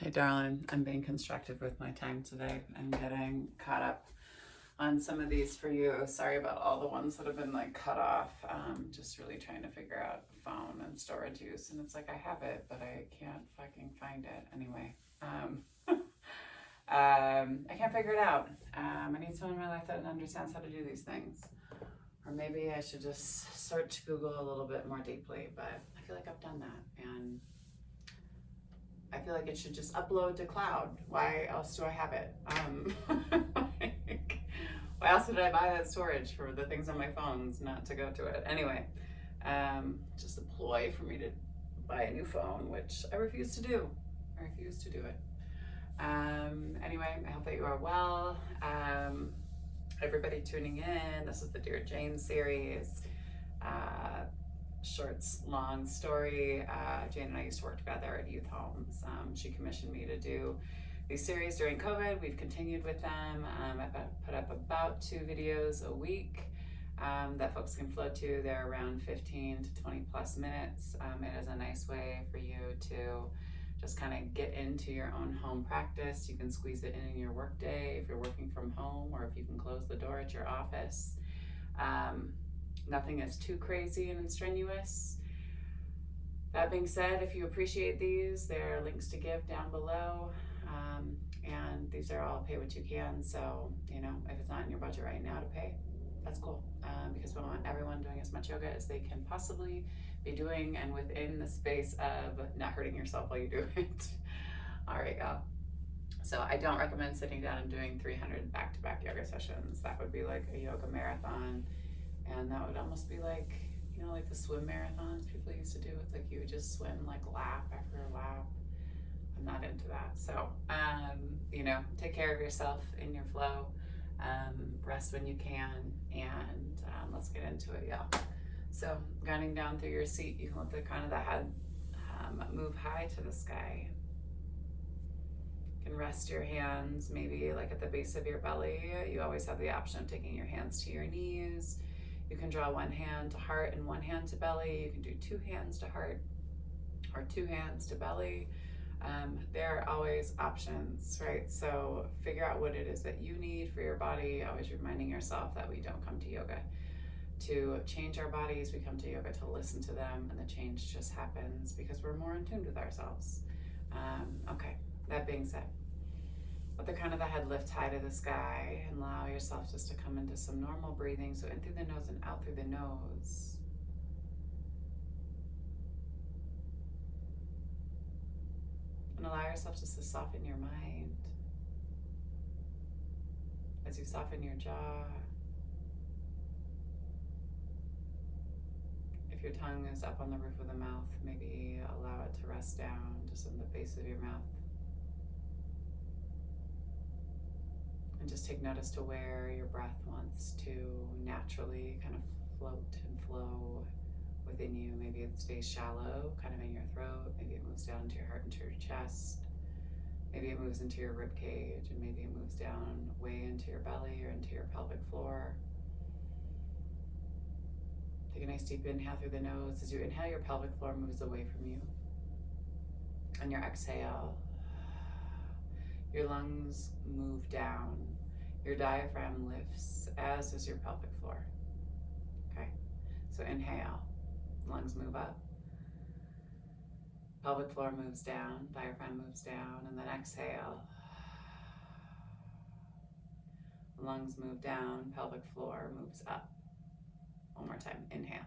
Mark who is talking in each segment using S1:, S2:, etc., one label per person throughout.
S1: Hey darling, I'm being constructive with my time today. I'm getting caught up on some of these for you. Sorry about all the ones that have been like cut off. Just really trying to figure out phone and storage use, and it's like I have it, but I can't fucking find it. Anyway, I can't figure it out. I need someone in my life that understands how to do these things. Or maybe I should just search Google a little bit more deeply, but I feel like I've done that, and I feel like it should just upload to cloud. Why else do I have it? Like, why else did I buy that storage for the things on my phones, not to go to it? Anyway, just a ploy for me to buy a new phone, which I refuse to do. I refuse to do it. Anyway, I hope that you are well. Everybody tuning in, this is the Dear Jane series. Shorts, long story. Jane and I used to work together at youth homes. She commissioned me to do these series during COVID. We've continued with them. I've put up about 2 videos a week that folks can flow to. They're around 15 to 20 plus minutes. It is a nice way for you to just kind of get into your own home practice. You can squeeze it in your work day if you're working from home, or if you can close the door at your office. Nothing is too crazy and strenuous. That being said, if you appreciate these, there are links to give down below. And these are all pay what you can. So, you know, if it's not in your budget right now to pay, that's cool. Because we want everyone doing as much yoga as they can possibly be doing, and within the space of not hurting yourself while you do it. All right, y'all. So I don't recommend sitting down and doing 300 back-to-back yoga sessions. That would be like a yoga marathon. And that would almost be like, you know, like the swim marathons people used to do. It's like you would just swim like lap after lap. I'm not into that. So, you know, take care of yourself in your flow. Rest when you can. And let's get into it, y'all. So, guiding down through your seat, you can let the crown of the head move high to the sky. You can rest your hands maybe like at the base of your belly. You always have the option of taking your hands to your knees. You can draw one hand to heart and one hand to belly. You can do 2 hands to heart or 2 hands to belly. There are always options, right? So figure out what it is that you need for your body. Always reminding yourself that we don't come to yoga to change our bodies. We come to yoga to listen to them, and the change just happens because we're more in tune with ourselves. Okay, that being said, let the crown of the head lift high to the sky, and allow yourself just to come into some normal breathing. So in through the nose and out through the nose. And allow yourself just to soften your mind as you soften your jaw. If your tongue is up on the roof of the mouth, maybe allow it to rest down just on the base of your mouth. And just take notice to where your breath wants to naturally kind of float and flow within you. Maybe it stays shallow, kind of in your throat. Maybe it moves down into your heart, into your chest. Maybe it moves into your rib cage, and maybe it moves down way into your belly or into your pelvic floor. Take a nice deep inhale through the nose. As you inhale, your pelvic floor moves away from you. On your exhale, your lungs move down. Your diaphragm lifts, as does your pelvic floor. Okay, so inhale, lungs move up. Pelvic floor moves down, diaphragm moves down, and then exhale. Lungs move down, pelvic floor moves up. One more time, inhale.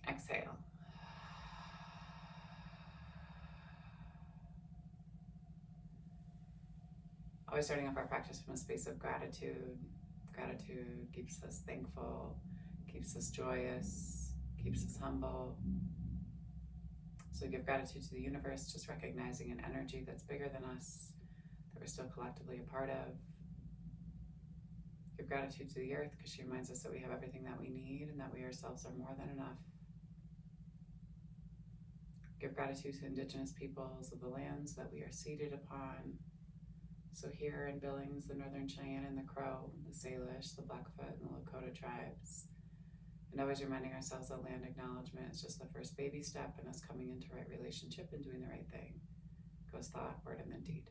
S1: Exhale. Always starting off our practice from a space of gratitude. Gratitude keeps us thankful, keeps us joyous, keeps us humble. So give gratitude to the universe, just recognizing an energy that's bigger than us, that we're still collectively a part of. Give gratitude to the earth, because she reminds us that we have everything that we need and that we ourselves are more than enough. Give gratitude to indigenous peoples of the lands that we are seated upon. So here in Billings, the Northern Cheyenne and the Crow, the Salish, the Blackfoot, and the Lakota tribes. And always reminding ourselves that land acknowledgement is just the first baby step in us coming into right relationship and doing the right thing. Goes thought, word, and then deed.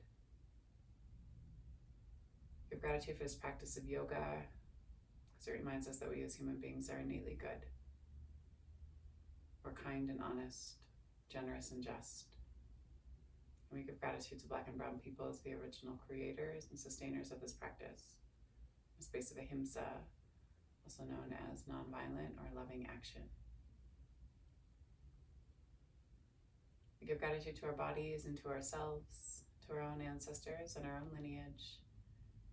S1: Give gratitude for this practice of yoga, because it reminds us that we as human beings are innately good. We're kind and honest, generous and just. And we give gratitude to Black and Brown people as the original creators and sustainers of this practice. A space of ahimsa, also known as nonviolent or loving action. We give gratitude to our bodies and to ourselves, to our own ancestors and our own lineage,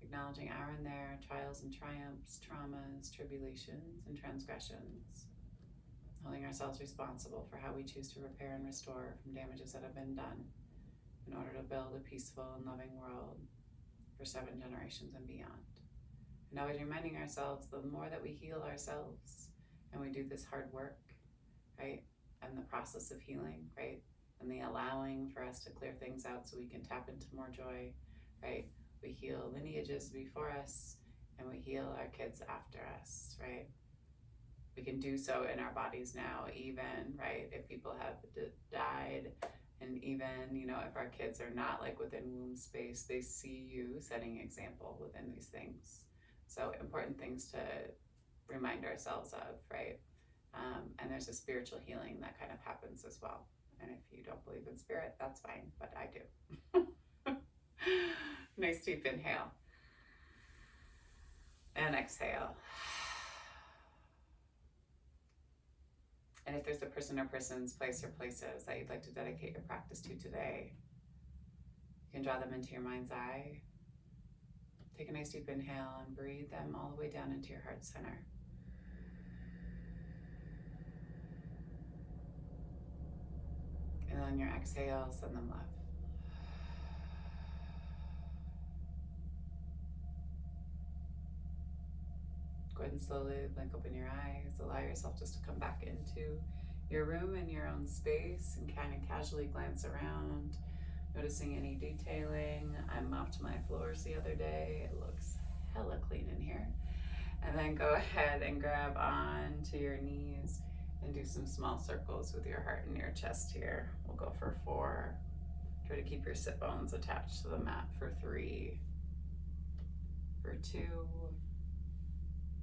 S1: acknowledging our and their trials and triumphs, traumas, tribulations, and transgressions, holding ourselves responsible for how we choose to repair and restore from damages that have been done in order to build a peaceful and loving world for 7 generations and beyond. And always reminding ourselves, the more that we heal ourselves and we do this hard work, right, and the process of healing, right, and the allowing for us to clear things out so we can tap into more joy, right, we heal lineages before us and we heal our kids after us, right? We can do so in our bodies now, even, right, if people have died, and even, you know, if our kids are not like within womb space, they see you setting example within these things. So important things to remind ourselves of, right? And there's a spiritual healing that kind of happens as well. And if you don't believe in spirit, that's fine, but I do. Nice deep inhale. And exhale. And if there's a person or persons, place or places that you'd like to dedicate your practice to today, you can draw them into your mind's eye. Take a nice deep inhale and breathe them all the way down into your heart center. And on your exhale, send them love. Go ahead and slowly blink open your eyes. Allow yourself just to come back into your room and your own space and kind of casually glance around, noticing any detailing. I mopped my floors the other day. It looks hella clean in here. And then go ahead and grab on to your knees and do some small circles with your heart and your chest here. We'll go for 4. Try to keep your sit bones attached to the mat for 3, for 2,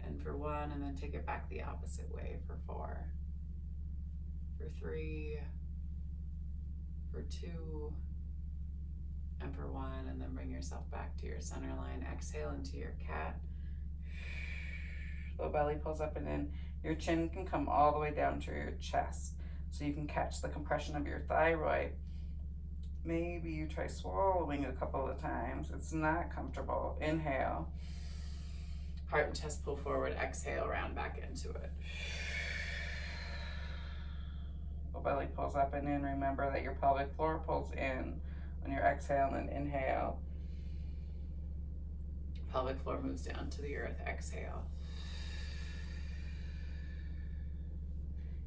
S1: and for 1, and then take it back the opposite way for 4, for 3, for 2, and for 1, and then bring yourself back to your center line. Exhale into your cat. Low belly pulls up and in. Your chin can come all the way down to your chest, so you can catch the compression of your thyroid. Maybe you try swallowing a couple of times. It's not comfortable. Inhale. Heart and chest pull forward. Exhale, round back into it. Low belly pulls up and in. Remember that your pelvic floor pulls in on your exhale, and then inhale. Pelvic floor moves down to the earth. Exhale.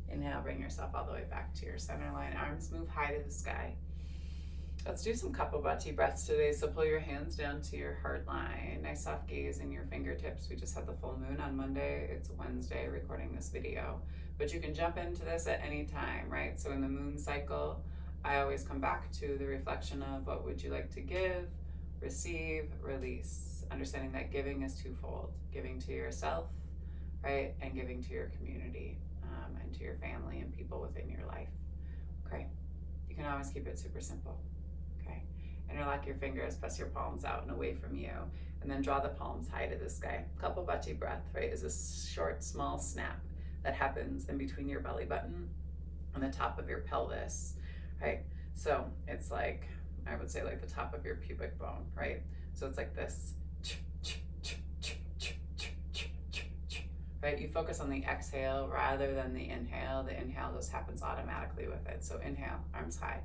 S1: Inhale, bring yourself all the way back to your center line. Arms move high to the sky. Let's do some Kapalabhati breaths today. So pull your hands down to your heart line. Nice soft gaze in your fingertips. We just had the full moon on Monday. It's Wednesday recording this video. But you can jump into this at any time, right? So in the moon cycle, I always come back to the reflection of what would you like to give, receive, release. Understanding that giving is twofold. Giving to yourself, right? And giving to your community. And to your family and people within your life. Okay, you can always keep it super simple. Okay, interlock your fingers, press your palms out and away from you, and then draw the palms high to the sky. Kapalabhati breath, right, is a short, small snap that happens in between your belly button and the top of your pelvis, right? So it's like, I would say like the top of your pubic bone, right? So it's like this. Right? You focus on the exhale rather than the inhale. The inhale just happens automatically with it. So inhale, arms high.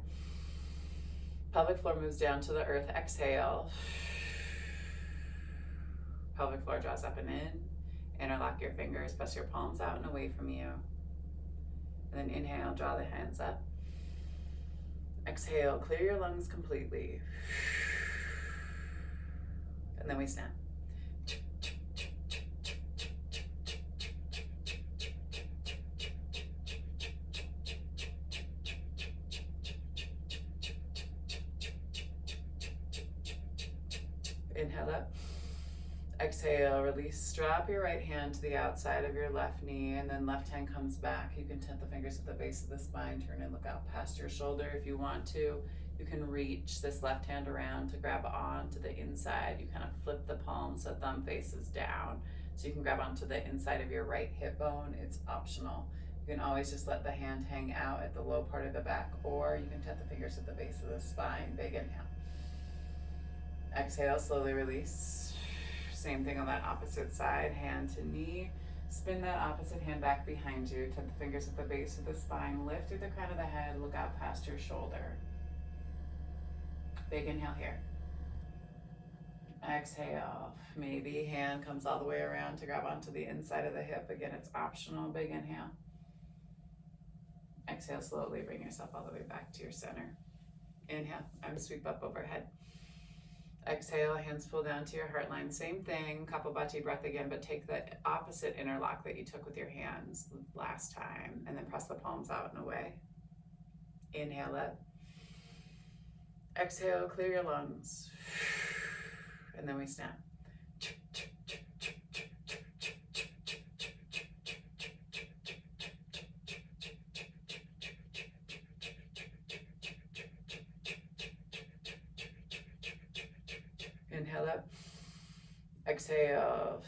S1: Pelvic floor moves down to the earth. Exhale. Pelvic floor draws up and in. Interlock your fingers, press your palms out and away from you. And then inhale, draw the hands up. Exhale, clear your lungs completely. And then we snap. Inhale up. Exhale, release. Drop your right hand to the outside of your left knee, and then left hand comes back. You can tent the fingers at the base of the spine, turn and look out past your shoulder. If you want to, you can reach this left hand around to grab onto the inside. You kind of flip the palm so thumb faces down. So you can grab onto the inside of your right hip bone. It's optional. You can always just let the hand hang out at the low part of the back, or you can tent the fingers at the base of the spine. Big inhale. Exhale, slowly release. Same thing on that opposite side, hand to knee. Spin that opposite hand back behind you. Tent the fingers at the base of the spine. Lift through the crown of the head. Look out past your shoulder. Big inhale here. Exhale. Maybe hand comes all the way around to grab onto the inside of the hip. Again, it's optional. Big inhale. Exhale, slowly bring yourself all the way back to your center. Inhale, arms sweep up overhead. Exhale, hands pull down to your heart line. Same thing, Kapalabhati breath again, but take the opposite interlock that you took with your hands last time, and then press the palms out and away. Inhale up. Exhale, clear your lungs. And then we snap. Inhale up. Exhale.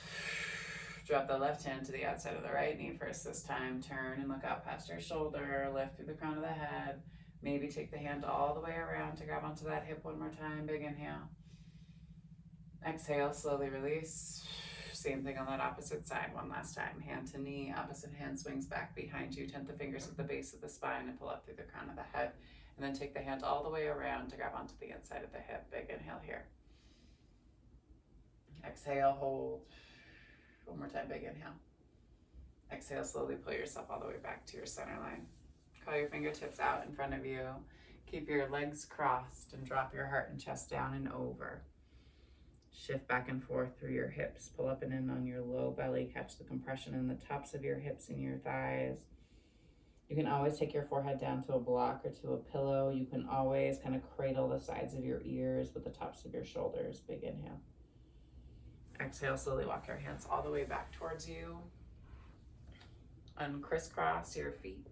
S1: Drop the left hand to the outside of the right knee first this time. Turn and look out past your shoulder. Lift through the crown of the head. Maybe take the hand all the way around to grab onto that hip one more time. Big inhale. Exhale, slowly release. Same thing on that opposite side. One last time. Hand to knee. Opposite hand swings back behind you. Tent the fingers at the base of the spine and pull up through the crown of the head. And then take the hand all the way around to grab onto the inside of the hip. Big inhale here. Exhale, hold. One more time, big inhale. Exhale, slowly pull yourself all the way back to your center line. Call your fingertips out in front of you. Keep your legs crossed and drop your heart and chest down and over. Shift back and forth through your hips. Pull up and in on your low belly. Catch the compression in the tops of your hips and your thighs. You can always take your forehead down to a block or to a pillow. You can always kind of cradle the sides of your ears with the tops of your shoulders. Big inhale. Exhale, slowly walk your hands all the way back towards you. Uncrisscross your feet.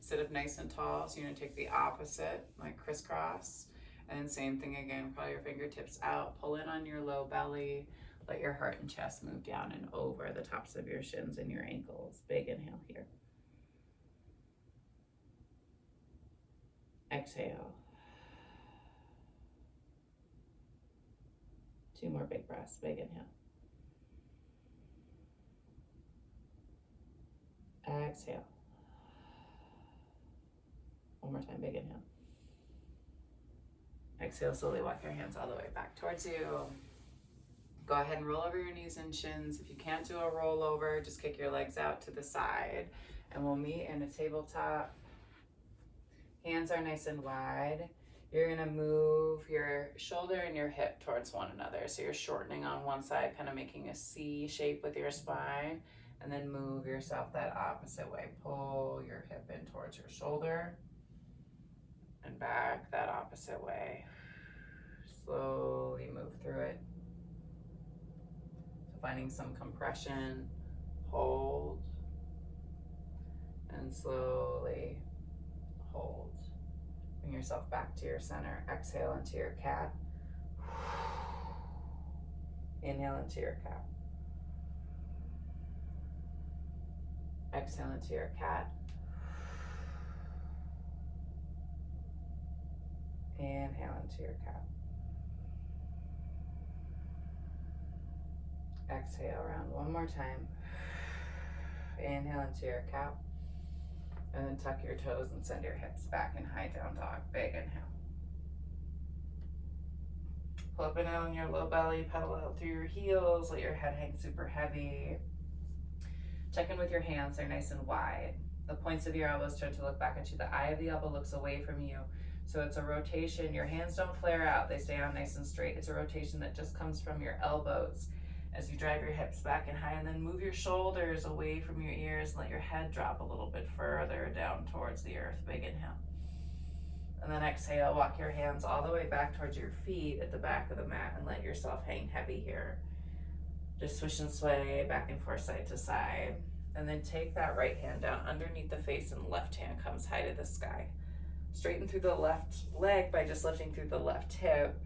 S1: Sit up nice and tall. So you're gonna take the opposite, like crisscross. And then same thing again, crawl your fingertips out, pull in on your low belly. Let your heart and chest move down and over the tops of your shins and your ankles. Big inhale here. Exhale. 2 more big breaths, big inhale. Exhale. One more time, big inhale. Exhale, slowly walk your hands all the way back towards you. Go ahead and roll over your knees and shins. If you can't do a rollover, just kick your legs out to the side and we'll meet in a tabletop. Hands are nice and wide. You're gonna move your shoulder and your hip towards one another. So you're shortening on one side, kind of making a C shape with your spine, and then move yourself that opposite way. Pull your hip in towards your shoulder and back that opposite way. Slowly move through it. So finding some compression, hold, and slowly hold. Bring yourself back to your center. Exhale into your cat. Inhale into your cat. Exhale into your cat. Inhale into your cat. Exhale around one more time. Inhale into your cat. And then tuck your toes and send your hips back in high down dog. Big inhale. Pull up and in on your low belly, pedal out through your heels, let your head hang super heavy. Check in with your hands, they're nice and wide. The points of your elbows turn to look back at you. The eye of the elbow looks away from you. So it's a rotation. Your hands don't flare out, they stay on nice and straight. It's a rotation that just comes from your elbows as you drive your hips back and high, and then move your shoulders away from your ears and let your head drop a little bit further down towards the earth. Big inhale. And
S2: And then exhale, walk your hands all the way back towards your feet at the back of the mat and let yourself hang heavy here. Just swish and sway back and forth, side to side. And then take that right hand down underneath the face and left hand comes high to the sky. Straighten through the left leg by just lifting through the left hip.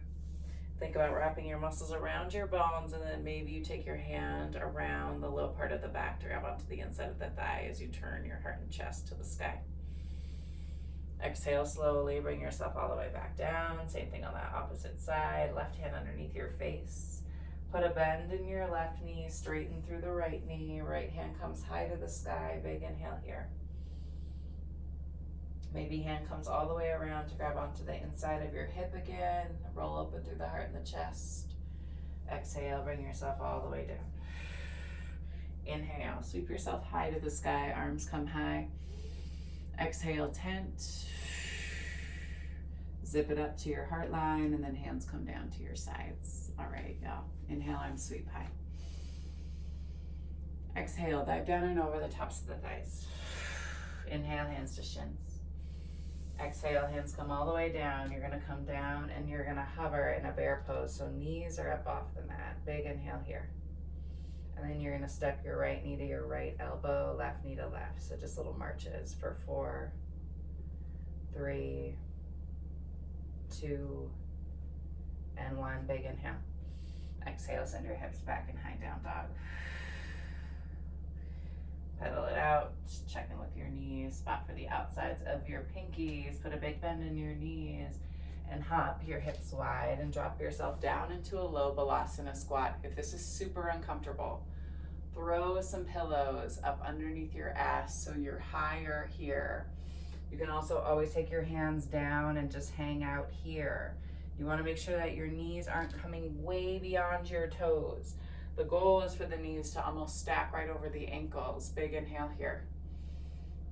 S2: Think about wrapping your muscles around your bones, and then maybe you take your hand around the low part of the back to grab onto the inside of the thigh as you turn your heart and chest to the sky. Exhale slowly, bring yourself all the way back down. Same thing on that opposite side. Left hand underneath your face. Put a bend in your left knee, straighten through the right knee. Right hand comes high to the sky. Big inhale here. Maybe hand comes all the way around to grab onto the inside of your hip again. Roll open through the heart and the chest. Exhale, bring yourself all the way down. Inhale, sweep yourself high to the sky, arms come high. Exhale, tent. Zip it up to your heart line, and then hands come down to your sides. All right, y'all. Inhale, arms sweep high. Exhale, dive down and over the tops of the thighs. Inhale, hands to shins. Exhale, hands come all the way down. You're gonna come down and you're gonna hover in a bear pose. So knees are up off the mat. Big inhale here. And then you're gonna step your right knee to your right elbow, left knee to left. So just little marches for 4, 3, 2, and 1. Big inhale. Exhale, send your hips back in high down dog. Pedal it out, check in with your knees, spot for the outsides of your pinkies, put a big bend in your knees, and hop your hips wide and drop yourself down into a low balasana squat. If this is super uncomfortable, throw some pillows up underneath your ass so you're higher here. You can also always take your hands down and just hang out here. You want to make sure that your knees aren't coming way beyond your toes. The goal is for the knees to almost stack right over the ankles. Big inhale here.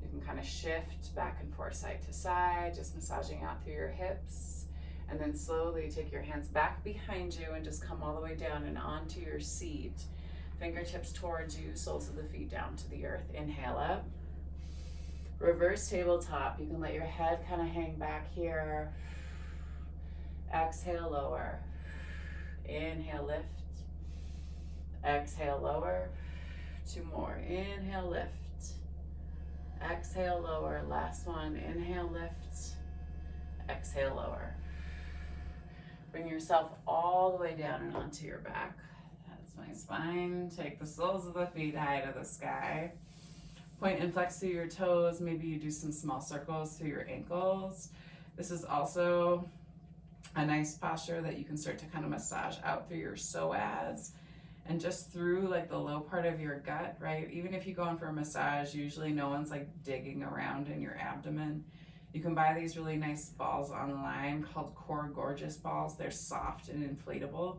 S2: You can kind of shift back and forth, side to side, just massaging out through your hips. And then slowly take your hands back behind you and just come all the way down and onto your seat. Fingertips towards you, soles of the feet down to the earth. Inhale up. Reverse tabletop. You can let your head kind of hang back here. Exhale, lower. Inhale, lift. Exhale, lower. 2 more. Inhale, lift. Exhale, lower. Last one. Inhale, lift. Exhale, lower. Bring yourself all the way down and onto your back. That's my spine. Take the soles of the feet high to the sky. Point and flex through your toes. Maybe you do some small circles through your ankles. This is also a nice posture that you can start to kind of massage out through your psoas and just through like the low part of your gut, right? Even if you go in for a massage, usually no one's like digging around in your abdomen. You can buy these really nice balls online called Core Gorgeous balls. They're soft and inflatable.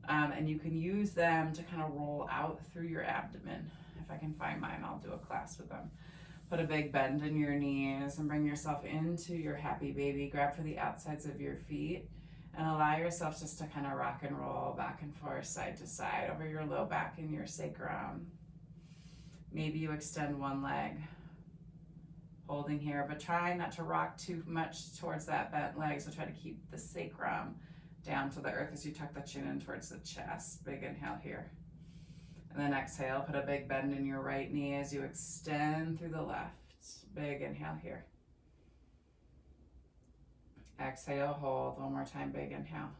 S2: And you can use them to kind of roll out through your abdomen. If I can find mine, I'll do a class with them. Put a big bend in your knees and bring yourself into your happy baby. Grab for the outsides of your feet and allow yourself just to kind of rock and roll back and forth, side to side, over your low back and your sacrum. Maybe you extend one leg, holding here, but try not to rock too much towards that bent leg. So try to keep the sacrum down to the earth as you tuck the chin in towards the chest. Big inhale here. And then exhale, put a big bend in your right knee as you extend through the left. Big inhale here. Exhale, hold. One more time, big inhale.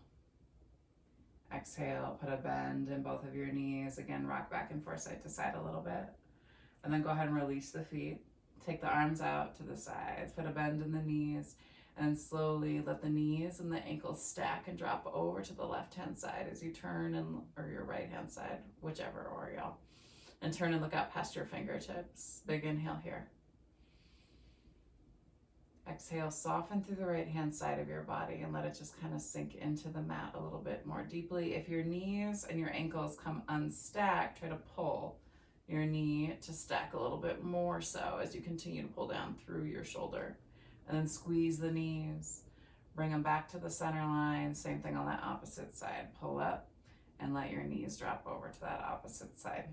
S2: Exhale, put a bend in both of your knees. Again, rock back and forth, side to side a little bit. And then go ahead and release the feet. Take the arms out to the sides. Put a bend in the knees. And slowly let the knees and the ankles stack and drop over to the left-hand side as you turn, or your right-hand side, whichever, or y'all. And turn and look out past your fingertips. Big inhale here. Exhale, soften through the right-hand side of your body and let it just kind of sink into the mat a little bit more deeply. If your knees and your ankles come unstacked, try to pull your knee to stack a little bit more so as you continue to pull down through your shoulder. And then squeeze the knees, bring them back to the center line. Same thing on that opposite side. Pull up and let your knees drop over to that opposite side.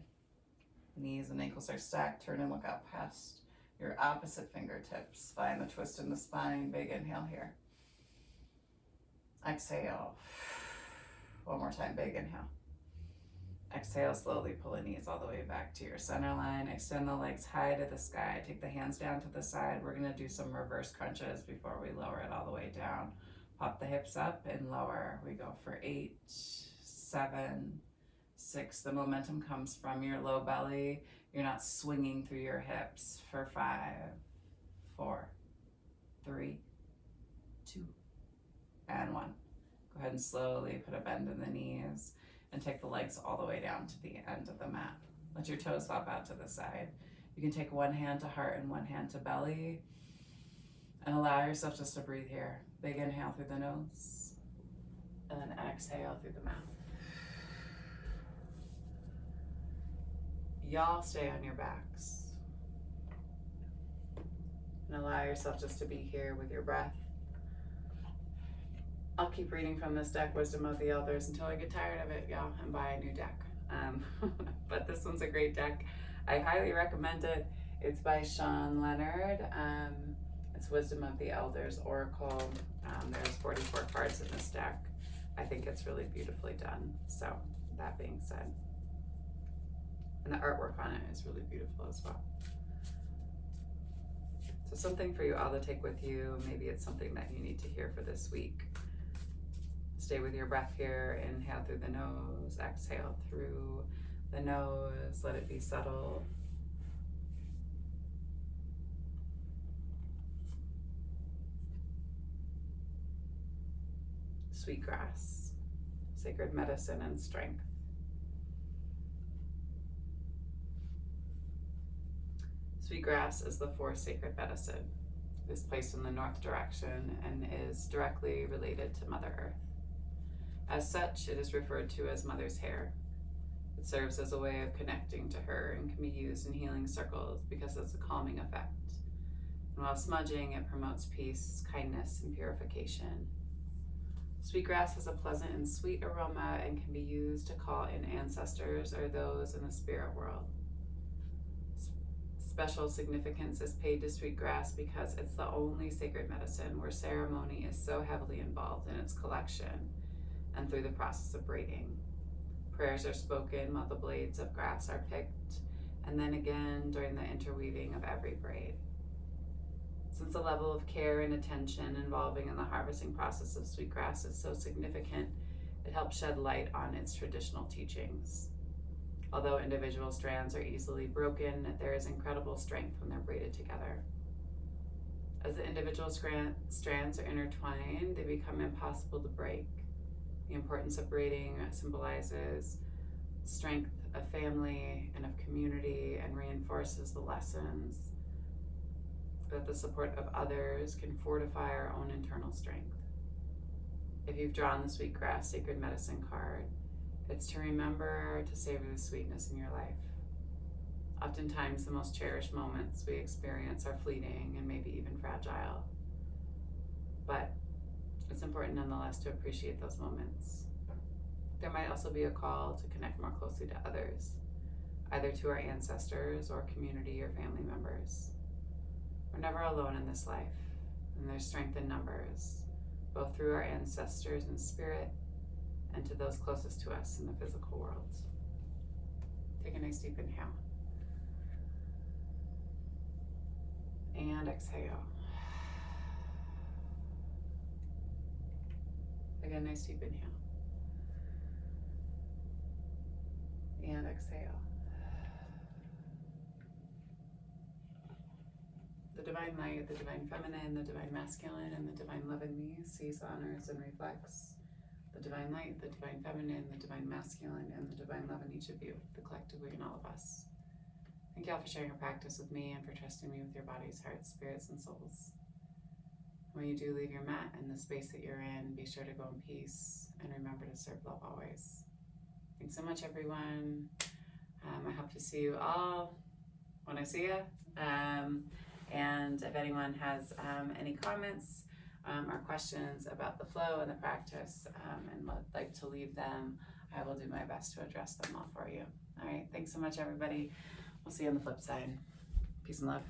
S2: Knees and ankles are stacked. Turn and look out past your opposite fingertips. Find the twist in the spine. Big inhale here. Exhale. One more time, big inhale. Exhale, slowly pull the knees all the way back to your center line. Extend the legs high to the sky. Take the hands down to the side. We're gonna do some reverse crunches before we lower it all the way down. Pop the hips up and lower. We go for 8, 7, 6. The momentum comes from your low belly. You're not swinging through your hips. For 5, 4, 3, 2, and 1. Go ahead and slowly put a bend in the knees and take the legs all the way down to the end of the mat. Let your toes flop out to the side. You can take one hand to heart and one hand to belly, and allow yourself just to breathe here. Big inhale through the nose, and then exhale through the mouth. Y'all stay on your backs. And allow yourself just to be here with your breath. I'll keep reading from this deck, Wisdom of the Elders, until I get tired of it, y'all, and buy a new deck. But this one's a great deck. I highly recommend it. It's by Shawn, Leonard. It's Wisdom of the Elders Oracle. There's 44 cards in this deck. I think it's really beautifully done. So that being said, and the artwork on it is really beautiful as well. So something for you all to take with you. Maybe it's something that you need to hear for this week. Stay with your breath here. Inhale through the nose, exhale through the nose. Let it be subtle. Sweetgrass, sacred medicine and strength. Sweetgrass is the fourth sacred medicine. It is placed in the north direction and is directly related to Mother Earth. As such, it is referred to as Mother's hair. It serves as a way of connecting to her and can be used in healing circles because it's a calming effect. And while smudging, it promotes peace, kindness, and purification. Sweetgrass has a pleasant and sweet aroma and can be used to call in ancestors or those in the spirit world. Special significance is paid to sweetgrass because it's the only sacred medicine where ceremony is so heavily involved in its collection and through the process of braiding. Prayers are spoken while the blades of grass are picked, and then again during the interweaving of every braid. Since the level of care and attention involving in the harvesting process of sweetgrass is so significant, it helps shed light on its traditional teachings. Although individual strands are easily broken, there is incredible strength when they're braided together. As the individual strands are intertwined, they become impossible to break. The importance of braiding symbolizes strength of family and of community and reinforces the lessons that the support of others can fortify our own internal strength. If you've drawn the Sweetgrass Sacred Medicine card, it's to remember to savor the sweetness in your life. Oftentimes, the most cherished moments we experience are fleeting and maybe even fragile. But it's important nonetheless to appreciate those moments. There might also be a call to connect more closely to others, either to our ancestors or community or family members. We're never alone in this life, and there's strength in numbers, both through our ancestors in spirit and to those closest to us in the physical world. Take a nice deep inhale. And exhale. Again, nice deep inhale. And exhale. The divine light, the divine feminine, the divine masculine, and the divine love in me sees, honors, and reflects the divine light, the divine feminine, the divine masculine, and the divine love in each of you, the collective we in all of us. Thank you all for sharing your practice with me and for trusting me with your bodies, hearts, spirits, and souls. When you do leave your mat and the space that you're in, be sure to go in peace and remember to serve love always. Thanks so much, everyone. I hope to see you all when I see you. And if anyone has any comments or questions about the flow and the practice and would like to leave them, I will do my best to address them all for you. All right, thanks so much, everybody. We'll see you on the flip side. Peace and love.